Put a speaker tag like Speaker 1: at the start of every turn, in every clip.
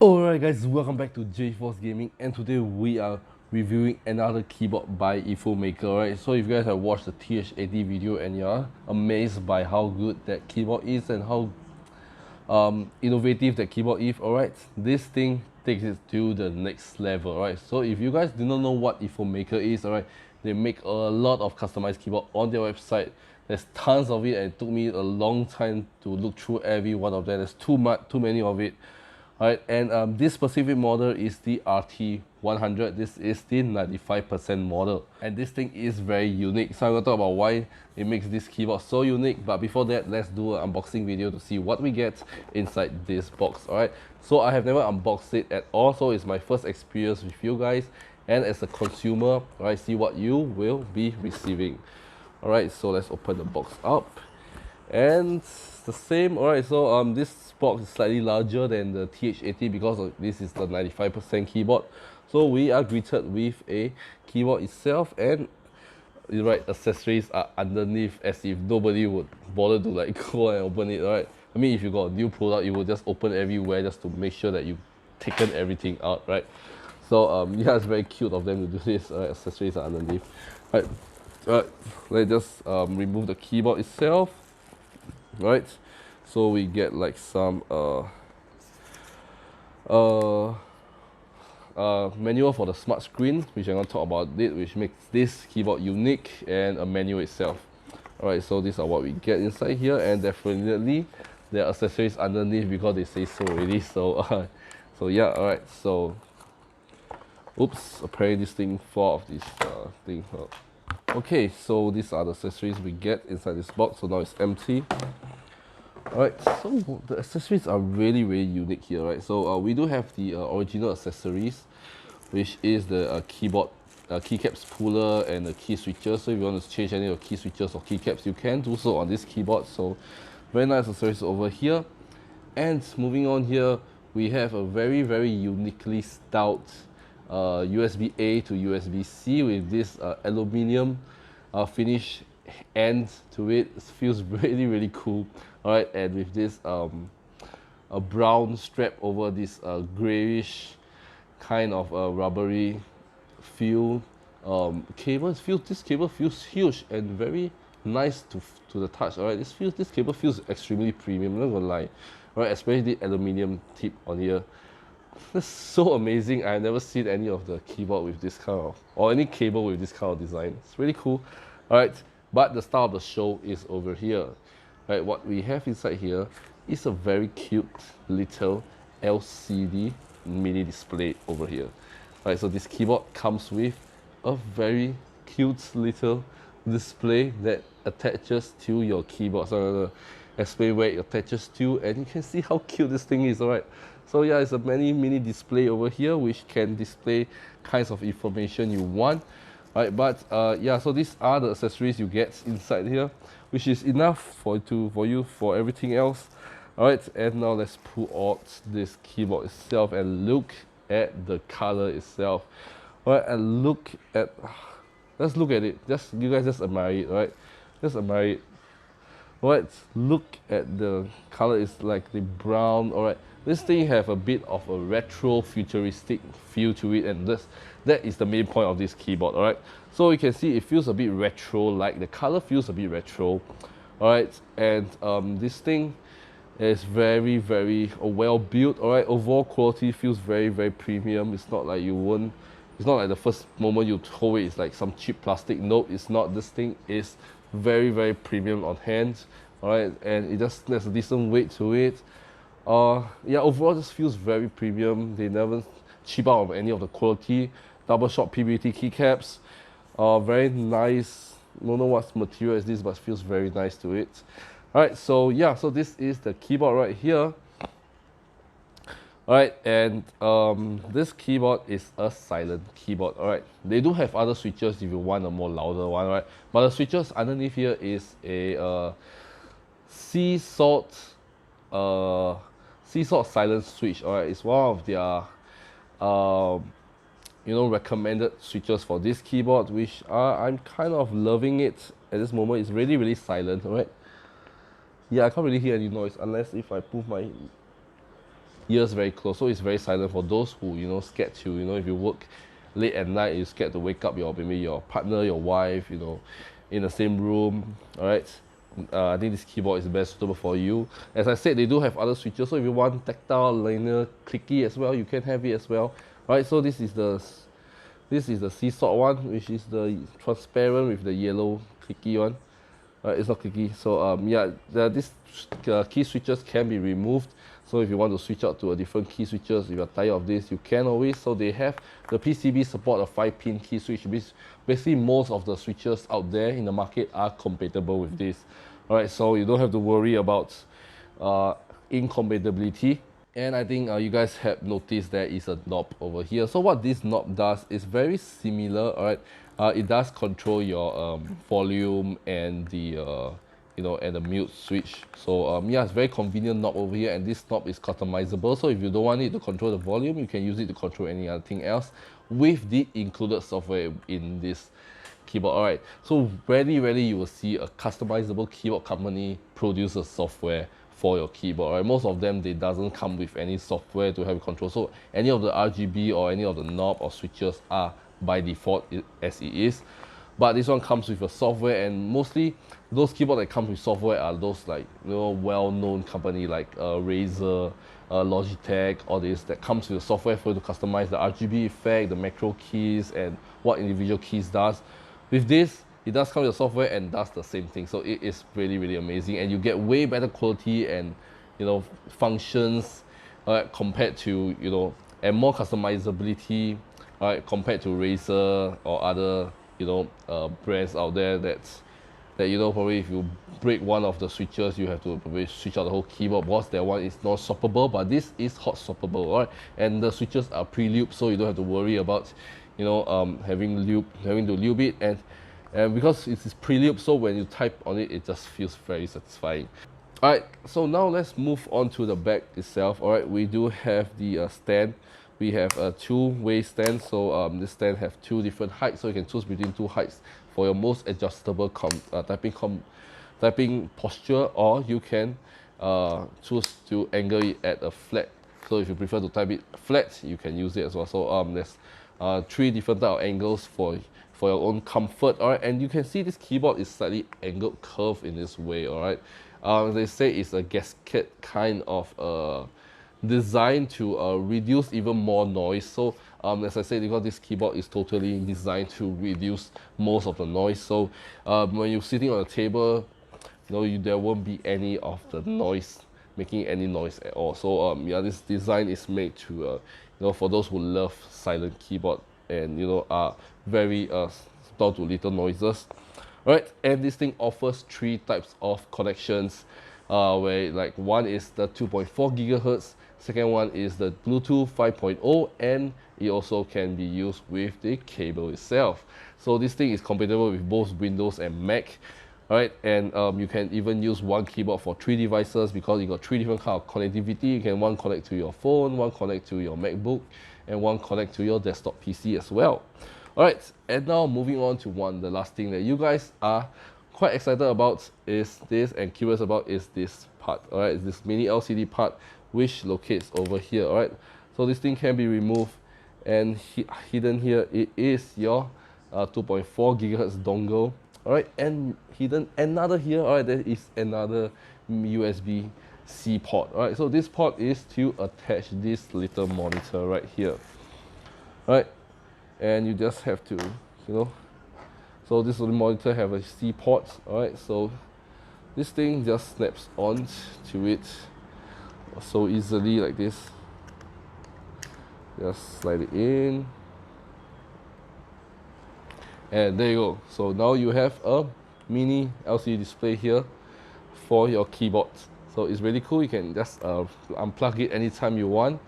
Speaker 1: Alright guys, welcome back to jforce Gaming, and today we are reviewing another keyboard by Epomaker, right? So if you guys have watched the 𝖩.𝖥𝖾ɪ video and you're amazed by how good that keyboard is and how innovative that keyboard is, alright, this thing takes it to the next level, right? So if you guys do not know what Epomaker is, alright, they make a lot of customized keyboard on their website. There's tons of it, and it took me a long time to look through every one of them. There's too many of it. Alright, and this specific model is the RT100. This is the 95% model, and this thing is very unique. So I'm going to talk about why it makes this keyboard so unique. But before that, let's do an unboxing video to see what we get inside this box. Alright, so I have never unboxed it at all, so it's my first experience with you guys, and as a consumer, alright, see what you will be receiving. Alright, so let's open the box up. And it's the same. Alright, so this box is slightly larger than the 𝖩.𝖥Лɪ because this is the 95% keyboard. So we are greeted with a keyboard itself, and right, accessories are underneath, as if nobody would bother to like go and open it, right? I mean, if you got a new product, you will just open everywhere just to make sure that you've taken everything out, right? So yeah, it's very cute of them to do this. Accessories are underneath. Right, let's just remove the keyboard itself. Right, so we get like some manual for the smart screen, which I'm going to talk about it, which makes this keyboard unique, and a manual itself. Alright, so these are what we get inside here, and definitely there are accessories underneath because they say so already. So so yeah, alright, so oops, apparently this thing fall off this thing. Okay, so these are the accessories we get inside this box. So now it's empty. Alright, so the accessories are really unique here, right? So we do have the original accessories, which is the keyboard keycaps puller and the key switcher. So if you want to change any of the key switchers or keycaps, you can do so on this keyboard. So very nice accessories over here. And moving on here, we have a very uniquely styled USB-A to USB-C with this aluminium finish end to it. It feels really cool. Alright, and with this a brown strap over this grayish kind of rubbery feel cable. This cable feels huge and very nice to the touch. Alright, this cable feels extremely premium, I'm not gonna lie. Alright, especially the aluminium tip on here. That's so amazing. I've never seen any of the keyboard with this kind of, or any cable with this kind of design. It's really cool. Alright, but the star of the show is over here. Right, what we have inside here is a very cute little LCD mini display over here. Right, so this keyboard comes with a very cute little display that attaches to your keyboard. So I'm going to explain where it attaches to, and you can see how cute this thing is. Alright, so yeah, it's a mini display over here which can display kinds of information you want. Right, but yeah, so these are the accessories you get inside here, which is enough for you for everything else. Alright, and now let's pull out this keyboard itself and look at the color itself. Alright, and let's look at it. You guys just admire it, right? Just admire it. Alright, look at the color. It's like the brown. Alright, this thing have a bit of a retro futuristic feel to it, and that is the main point of this keyboard. Alright, so you can see it feels a bit retro, like the color feels a bit retro. Alright, and this thing is very well built. Alright, overall quality feels very premium. It's not like it's not like the first moment you hold it, it's like some cheap plastic. Nope, it's not. This thing is very premium on hand. Alright, and there's a decent weight to it. Yeah, overall this feels very premium. They never cheap out of any of the quality. Double shot PBT keycaps. Very nice. Don't know what material is this, but it feels very nice to it. Alright, so yeah, so this is the keyboard right here. Alright, and this keyboard is a silent keyboard. Alright, they do have other switches if you want a more louder one, right? But the switches underneath here is a sea salt silent switch. Alright, it's one of their recommended switches for this keyboard, which I'm kind of loving it at this moment. It's really silent. Alright, yeah, I can't really hear any noise unless if I move my ears very close, so it's very silent for those who, you know, scared to, you know, if you work late at night, you're scared to wake up your, maybe your partner, your wife, you know, in the same room. All right, I think this keyboard is best suitable for you. As I said, they do have other switches, so if you want tactile, linear, clicky as well, you can have it as well. All right, so this is the sea salt one, which is the transparent with the yellow clicky one. It's not clicky. So yeah, these key switches can be removed. So if you want to switch out to a different key switches, if you're tired of this, you can always. So they have the PCB support a 5-pin key switch, which basically most of the switches out there in the market are compatible with this. All right, so you don't have to worry about incompatibility. And I think you guys have noticed there is a knob over here. So what this knob does is very similar. All right, it does control your volume and the you know, and the mute switch. So yeah, it's very convenient knob over here, and this knob is customizable. So if you don't want it to control the volume, you can use it to control any other thing else with the included software in this keyboard. All right, so rarely you will see a customizable keyboard company produce a software for your keyboard. Right? Most of them, they doesn't come with any software to have control. So any of the RGB or any of the knob or switches are by default as it is. But this one comes with a software, and mostly those keyboards that come with software are those, like, you know, well-known company like Razer, Logitech, all this that comes with a software for you to customize the RGB effect, the macro keys, and what individual keys does. With this, it does come with the software and does the same thing. So it is really amazing, and you get way better quality and, you know, functions compared to, you know, and more customizability compared to Razer or other, you know, brands out there that you know, probably if you break one of the switches, you have to probably switch out the whole keyboard, because that one is not swappable, but this is hot swappable. All right, and the switches are pre-lubed, so you don't have to worry about, you know, having to lube it, and because it is pre-lubed, so when you type on it, it just feels very satisfying. All right, so now let's move on to the back itself. All right, we do have the stand. We have a two-way stand, so this stand have two different heights, so you can choose between two heights for your most adjustable typing posture, or you can choose to angle it at a flat. So if you prefer to type it flat, you can use it as well. So there's three different type of angles for your own comfort. All right, and you can see this keyboard is slightly angled curve in this way. All right, they say it's a gasket kind of designed to reduce even more noise. So as I said, because this keyboard is totally designed to reduce most of the noise, so when you're sitting on a table, you know, there won't be any of the noise, making any noise at all. So yeah, this design is made to you know, for those who love silent keyboard and, you know, are very down to little noises. All right, and this thing offers three types of connections, where, like, one is the 2.4 gigahertz, second one is the Bluetooth 5.0, and it also can be used with the cable itself. So this thing is compatible with both Windows and Mac. All right, and you can even use one keyboard for three devices, because you got three different kind of connectivity. You can one connect to your phone, one connect to your MacBook, and one connect to your desktop PC as well. All right, and now moving on to the last thing that you guys are quite excited about is this, and curious about is this part. All right, this mini LCD part, which locates over here. All right, so this thing can be removed, and hidden here it is your 2.4 gigahertz dongle. All right, and hidden another here. All right, there is another USB-C port. All right, so this port is to attach this little monitor right here. All right, and you just have to, you know, so this little monitor have a C port. All right, so this thing just snaps on to it so easily like this. Just slide it in, and there you go. So now you have a mini LCD display here for your keyboard. So it's really cool. You can just unplug it anytime you want.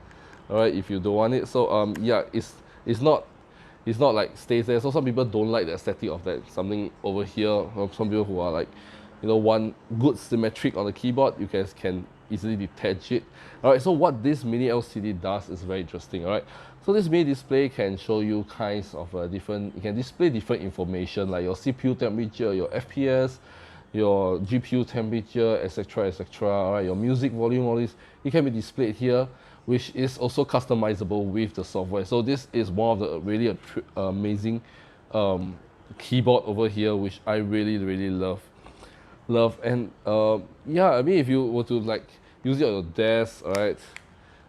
Speaker 1: All right, if you don't want it. So yeah, it's not like stays there. So some people don't like the aesthetic of that, something over here. Or some people who are like, you know, want good symmetric on the keyboard, you guys can easily detach it. All right, so what this mini LCD does is very interesting. All right, so this mini display can show you kinds of different, it can display different information like your CPU temperature, your FPS, your GPU temperature, etc, etc. All right, your music volume, all this, it can be displayed here. which is also customizable with the software. So this is one of the really amazing keyboard over here, which I really love. And yeah, I mean, if you were to like use it on your desk, alright,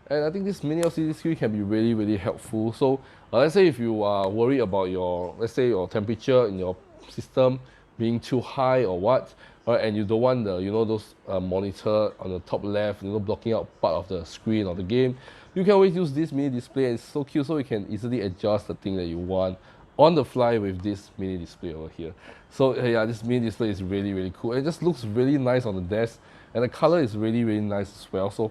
Speaker 1: and I think this mini LCD screen can be really helpful. So let's say if you are worried about your, let's say your temperature in your system being too high or what, alright, and you don't want the, you know, those monitor on the top left, you know, blocking out part of the screen of the game, you can always use this mini display, and it's so cute, so you can easily adjust the thing that you want on the fly with this mini display over here. So yeah, this mini display is really cool. It just looks really nice on the desk, and the color is really nice as well. So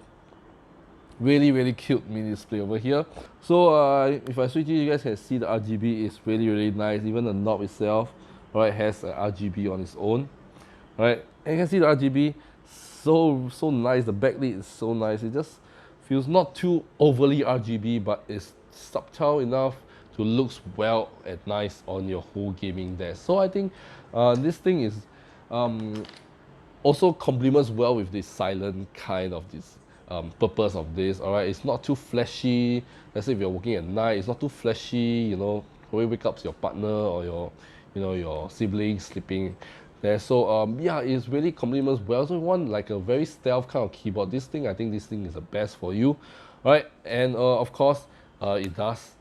Speaker 1: really cute mini display over here. So if I switch it, you guys can see the RGB is really nice. Even the knob itself, right, has a RGB on its own, right? And you can see the RGB, so nice. The backlit is so nice. It just feels not too overly RGB, but it's subtle enough to look well and nice on your whole gaming desk. So I think this thing is also complements well with this silent kind of this purpose of this. Alright, it's not too flashy. Let's say if you're working at night, it's not too flashy, you know, when you wake up your partner or your, you know, your siblings sleeping there. So yeah, it really complements well. So you want like a very stealth kind of keyboard, this thing, I think this thing is the best for you. Alright, and of course it does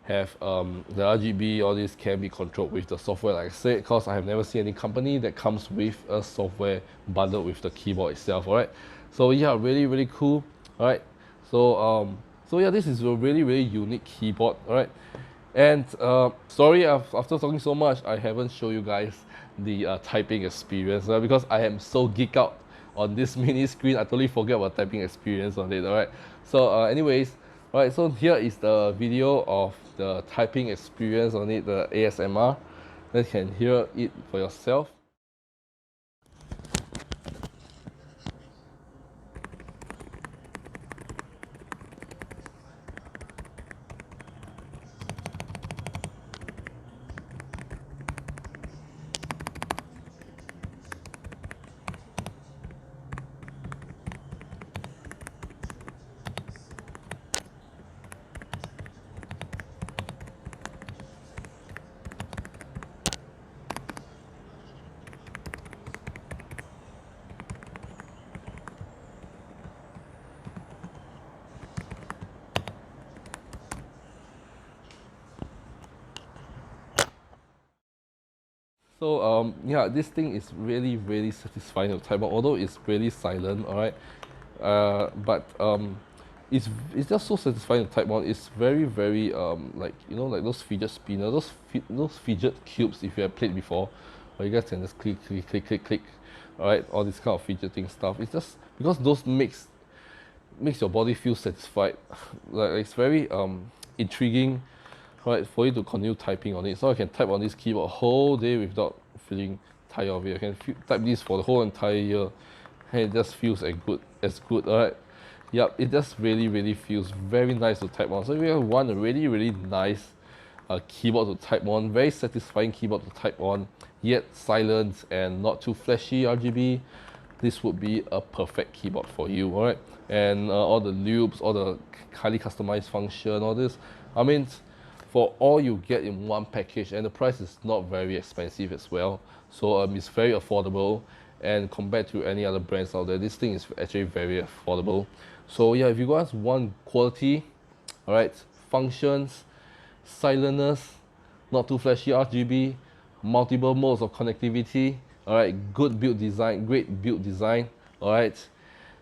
Speaker 1: have the RGB, all this can be controlled with the software, like I said, because I have never seen any company that comes with a software bundled with the keyboard itself. Alright, so yeah, really cool. Alright, so so yeah, this is a really unique keyboard. Alright, and sorry, after talking so much, I haven't shown you guys the typing experience, because I am so geeked out on this mini screen, I totally forget about typing experience on it. Alright, so anyways, alright, so here is the video of the typing experience on it, the ASMR. You can hear it for yourself. So yeah, this thing is really satisfying to type on, although it's really silent. Alright, but it's just so satisfying to type on. It's very like, you know, like those fidget spinner, those fidget cubes, if you have played before, or you guys can just click. Alright, all this kind of fidgeting stuff. It's just because those makes your body feel satisfied. Like, it's very intriguing, right, for you to continue typing on it. So I can type on this keyboard whole day without feeling tired of it. I can type this for the whole entire year, and it just feels as good. Alright, yep, it just really feels very nice to type on. So if you want a really nice keyboard to type on, very satisfying keyboard to type on, yet silent and not too flashy RGB, this would be a perfect keyboard for you. Alright, and all the loops, all the highly customized function, all this, I mean, for all you get in one package, and the price is not very expensive as well. So it's very affordable, and compared to any other brands out there, this thing is actually very affordable. So yeah, if you guys want quality, alright, functions, silentness, not too flashy RGB, multiple modes of connectivity, alright, good build design, great build design, alright,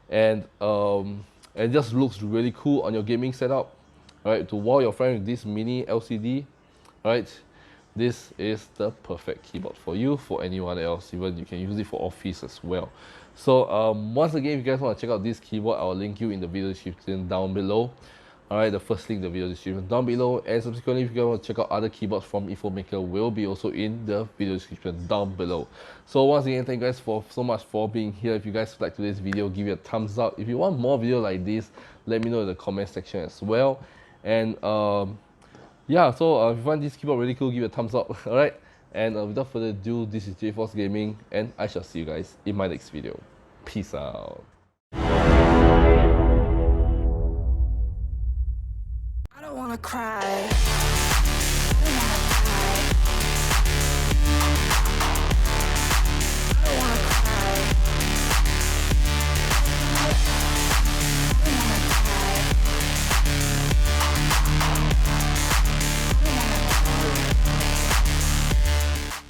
Speaker 1: and it just looks really cool on your gaming setup. Alright, to wow your friend with this mini LCD, right? This is the perfect keyboard for you, for anyone else. Even you can use it for office as well. So once again, if you guys want to check out this keyboard, I'll link you in the video description down below. Alright, the first link in the video description down below, and subsequently, if you guys want to check out other keyboards from Epomaker, will be also in the video description down below. So once again, thank you guys so much for being here. If you guys like today's video, give it a thumbs up. If you want more videos like this, let me know in the comment section as well. And yeah, so if you find this keyboard really cool, give it a thumbs up. Alright, and without further ado, this is 𝖩force Gaming, and I shall see you guys in my next video. Peace out.
Speaker 2: cry.